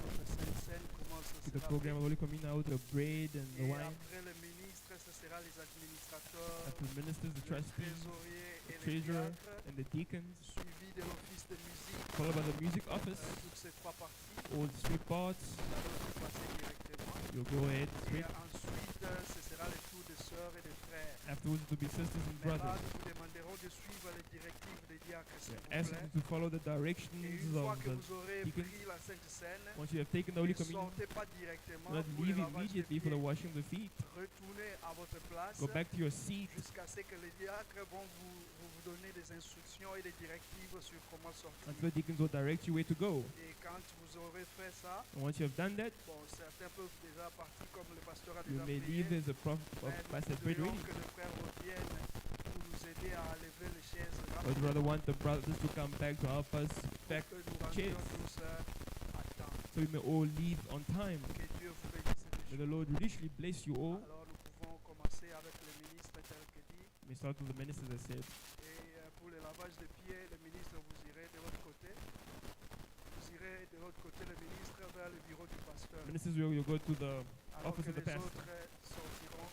Notre Sainte Seine commence To the sera program of Holy Communion out the bread and the et wine. après le ministre, ce sera les administrateurs, After the ministers, the le trustees, trésorier the et les treasurer, diacres, and the deacons, suivi de l'office de musique. followed by the music office. Toutes ces trois parties, All the three parts. nous allons passer directement. You'll go ahead Et straight. ensuite, ce sera le tour de sœurs et des frères. Afterwards, it will be sisters and Mais là, brothers. nous vous demanderons de suivre les directives des diacres, s'il We're vous asking plaît. you to follow the Et directions une fois of que the vous aurez deacons. pris la Sainte Seine, Once you have taken the Holy ne Communion, sortez pas directement do not pour le leave lavage des immediately for the pieds. washing of the feet. Retournez à votre place Go back to your seat jusqu'à ce que les diacres vont vous donner des instructions et des directives sur comment sortir. until the deacons will direct you where to go. Et quand vous aurez fait ça, And once you have done that, bon, certains peuvent déjà partir comme le pasteur a you déjà may prié. leave. There's a Mais pastor nous prayed voudrions already. que les frères reviennent pour nous aider à lever les chaises I'd rapidement rather want the brothers to come back to help us back pour que nous chairs. rendions tous à temps. so we may all leave on time. Que Dieu vous bénisse May les the Lord richly bless you all. Alors nous pouvons commencer avec le ministre tel que dit. We start with the ministers, as said. Et pour le lavage des pieds, le ministre, vous irez de l'autre côté. Vous irez de l'autre côté, le ministre, vers le bureau du pasteur. Ministers will you go to the Alors office que of the les pastor. autres sortiront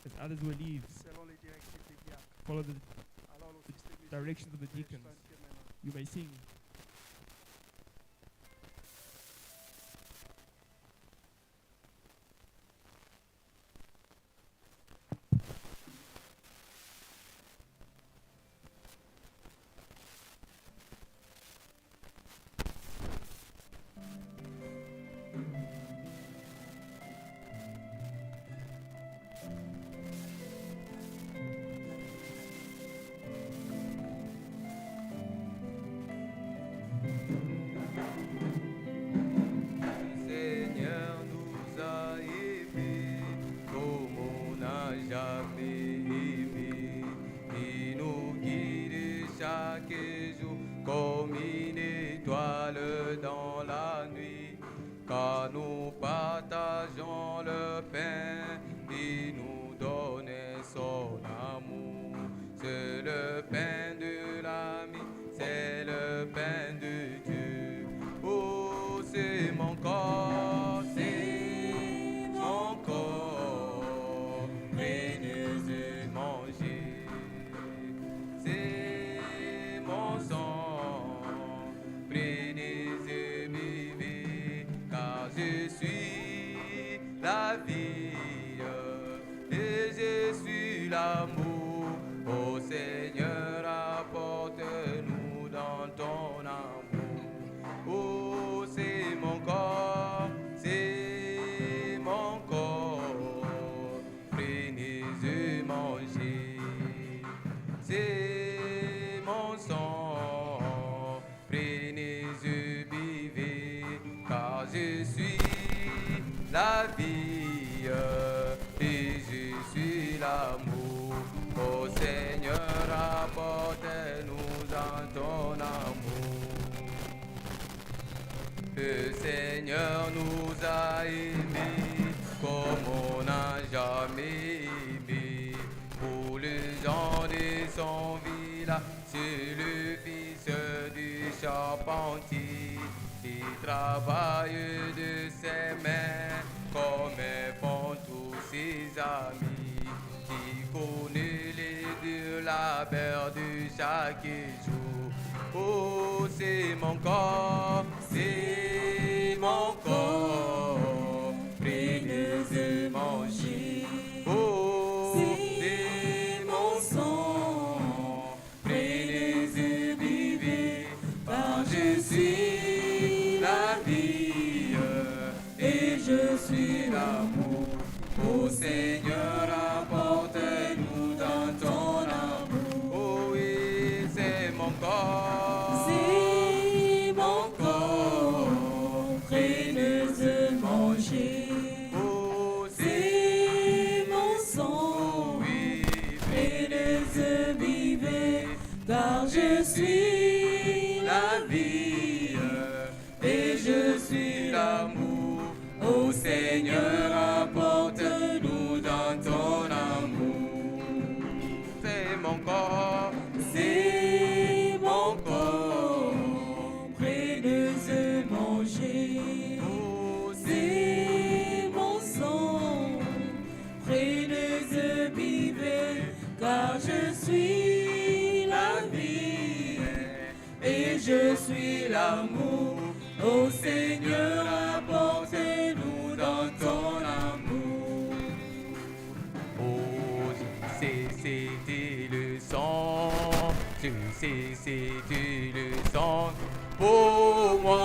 As others will leave. selon les directives des diacres. Follow the Alors l'office de musique directions of the peut deacons. chanter maintenant. You may sing. Seigneur nous a aimés comme on n'a jamais aimé. Il nous guide chaque jour comme une étoile dans la nuit. Car nous partageons le pain, il nous donne son amour. C'est le pain de l'ami, c'est le pain de Dieu. Oh, c'est mon corps, c'est mon corps, prenez-le, mangez. C'est mon sang, prenez-le, buvez, car je suis la vie et je suis l'amour. Oh Seigneur, apporte-nous dans ton amour. Oh, c'est mon corps, c'est mon corps, prenez-le, mangez. C'est mon sang, prenez-le, buvez, car je suis la vie et je suis l'amour. Oh Seigneur, apporte-nous dans ton amour. Le Seigneur nous a aimés comme on n'a jamais aimé. Pour les gens de son village, c'est le fils du charpentier. Il travaille de ses mains comme font tous ses amis. Qui connaît les deux labeurs de chaque jour. Oh, c'est mon corps, c'est mon corps, prenez-le, mangez. Oh, c'est mon sang, prenez-le, buvez, car je suis la vie et je suis l'amour. Oh Seigneur, apporte-nous dans ton amour. Oh oui, c'est mon corps. C'est mon corps, prenez-le, mangez. Oh, c'est mon sang. Oui, prenez-le, vivez, car je suis la vie et je suis l'amour. Oh Seigneur, apporte-nous dans ton amour. C'est mon corps, c'est mon corps, prenez-le, mangez. Oh, c'est mon sang, prenez-le, vivez, car je suis la vie et je suis l'amour. Oh Seigneur, apporte-nous dans ton amour. Oh Je sais si tu le sens pour moi.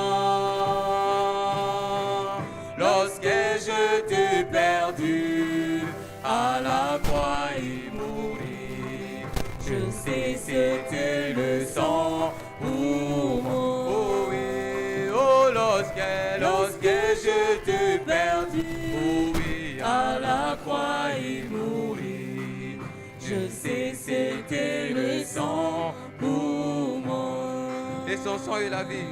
Lorsque je t'ai perdu à la croix et mourir, je sais si tu le sens pour moi. Oh oui, oh lorsque je t'ai perdu, oh oui, à la croix et mourir, je sais c'était le sang pour moi. Et son sang et la vie.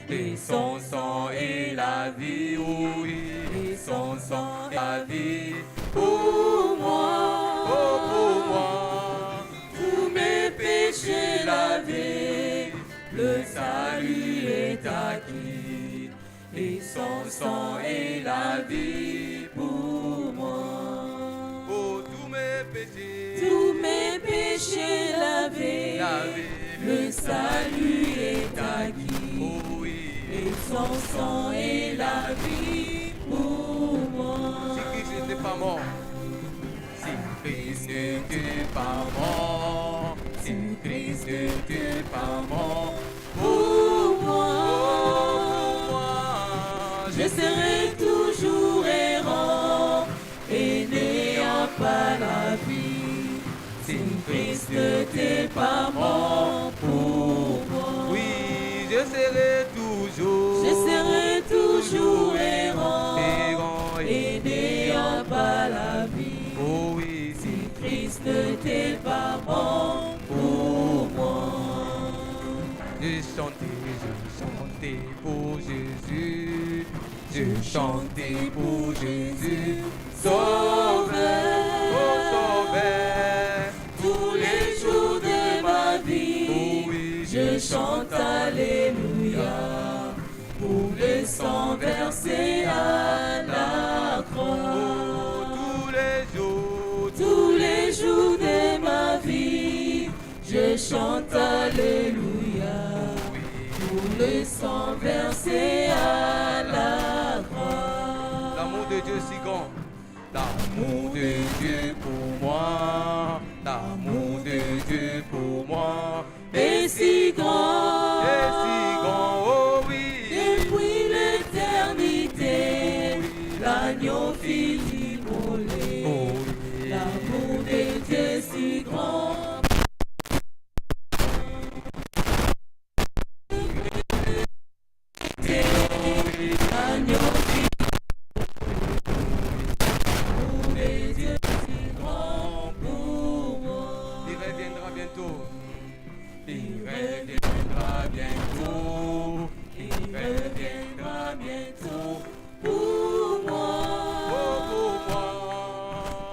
Et son sang et la vie, oui. Et son sang et la vie pour moi. Oh pour moi. Tous mes péchés lavés, le salut est acquis. Et son sang et la vie pour moi. Oh tous mes péchés lavés, le salut est acquis. Oh oui. Et son sang et la vie pour moi. Si Christ n'était pas mort, si Christ n'était pas mort, si Christ n'était pas mort, pour moi, je serai toujours errant et n'ayant pas la vie. Si Christ n'était pas mort pour moi, oui, je serai toujours errant et n'ayant pas la vie. Oh oui, si Christ n'était pas mort pour moi. Je chantais pour Jésus, je chantais pour Jésus, Sauveur, oh Sauveur, tous les jours de ma vie. Oh oui, je chante Alléluia. Pour le sang versé à la croix. Oh, tous les jours de ma vie, je chante Alléluia. Pour le sang versé à la croix. L'amour de Dieu si grand, l'amour de Dieu pour moi, l'amour de Dieu pour moi est si grand, oh oui. Depuis l'éternité, l'agneau fut immolé. Oh, l'amour de Dieu si grand. L'agneau fut l'amour de Dieu si grand pour moi. Il reviendra bientôt. Il reviendra bientôt. Il reviendra bientôt pour moi. Oh, pour moi.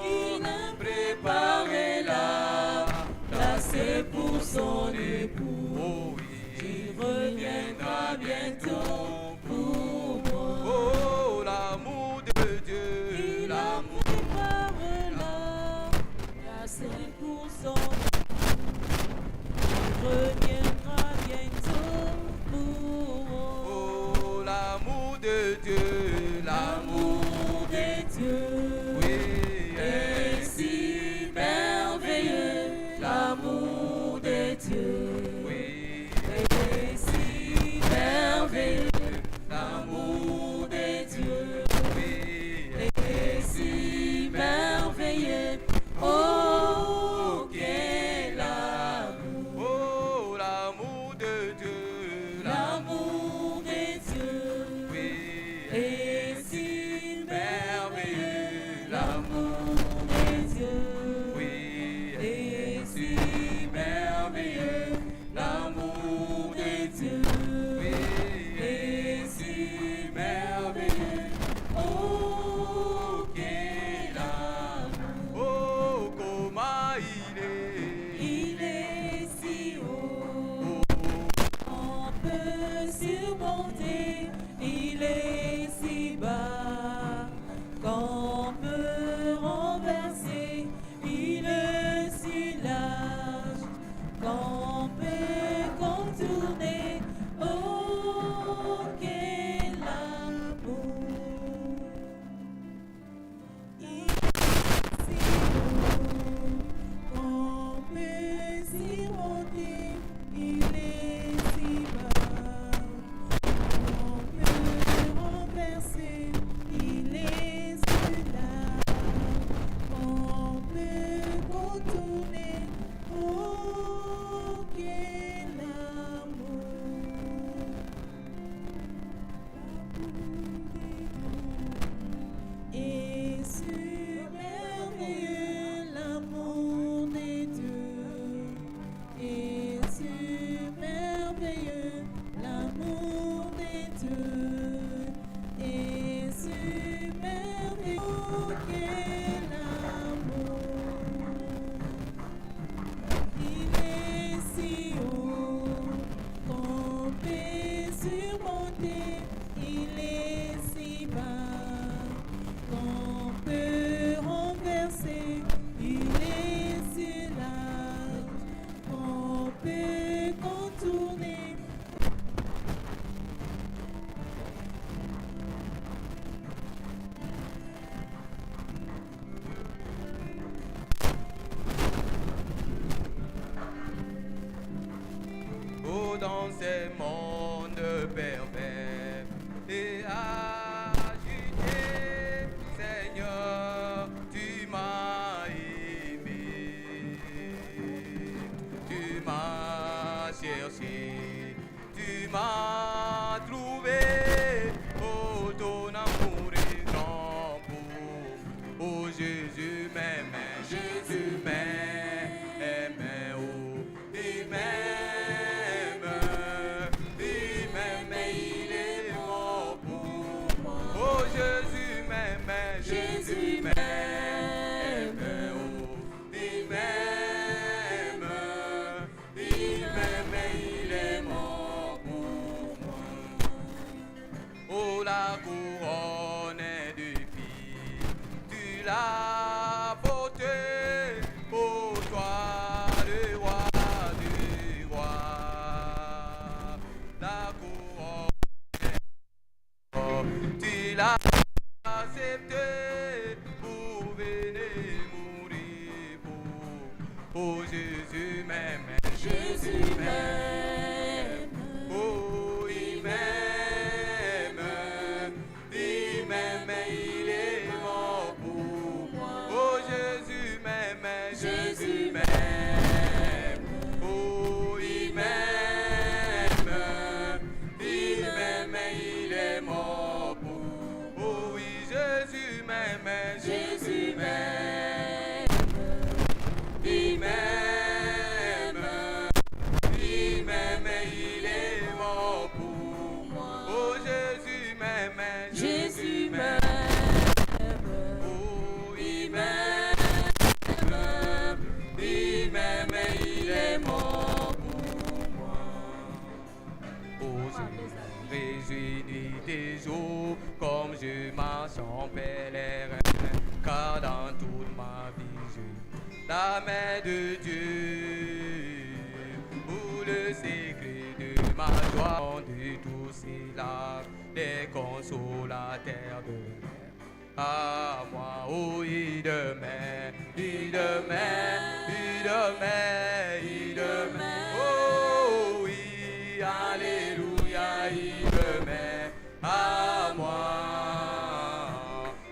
Il a préparé la place pour son époux. Oh, oui. Il reviendra bientôt pour moi. Oh, l'amour de Dieu. Il a préparé la place pour son époux. Il reviendra bientôt pour moi. Oh, l'amour de Dieu, l'amour de Dieu, oui, est si merveilleux. L'amour de Dieu, oui, est si merveilleux. L'amour de Dieu, oui, est si merveilleux. Oh, quel amour. Oh, l'amour de Dieu, l'amour de Dieu, oui, est si merveilleux. L'amour de Dieu, oui, est si merveilleux. ces mondes pervers et agité, Seigneur, tu m'as aimé, tu m'as cherché, tu m'as trouvé, oh ton amour est grand pour, oh Jésus m'aime, Jésus m'aime, oh il m'aime, il est mort pour moi, oh Jésus m'aime, Jésus m'aime, oh il m'aime, il est mort pour moi. Oh la couronne de vie, tu l'as portée, oh toi le roi du roi. La couronne, tu l'as acceptée pour venir mourir pour. Oh Jésus m'aime, Jésus m'aime, oh il m'aime, il est mort pour moi. Oh Jésus m'aime, Jésus m'aime, oh il m'aime, il est mort pour. Oh oui Jésus m'aime, Jésus m'aime, il m'aime, il est mort pour moi. Oh Jésus m'aime, Jésus m'aime, oh il m'aime, il est mort pour moi. Oh je réjouis des jours comme je marche en pèlerin, car dans toute ma vie je la main de Dieu, où le secret de ma joie, de tous ces larmes, des consolateurs de mer. À moi, oh, il demeure, il demeure, il demeure, il demeure. Oh oui, alléluia, il demeure à moi.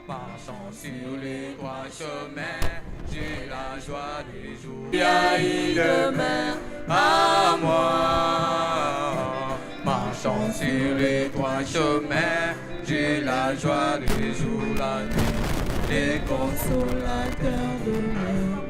Marchant sur les trois chemins, j'ai la joie des jours. Il demeure à moi. Marchant sur les trois chemins, j'ai la joie des jours, la nuit, les consolateurs de mer.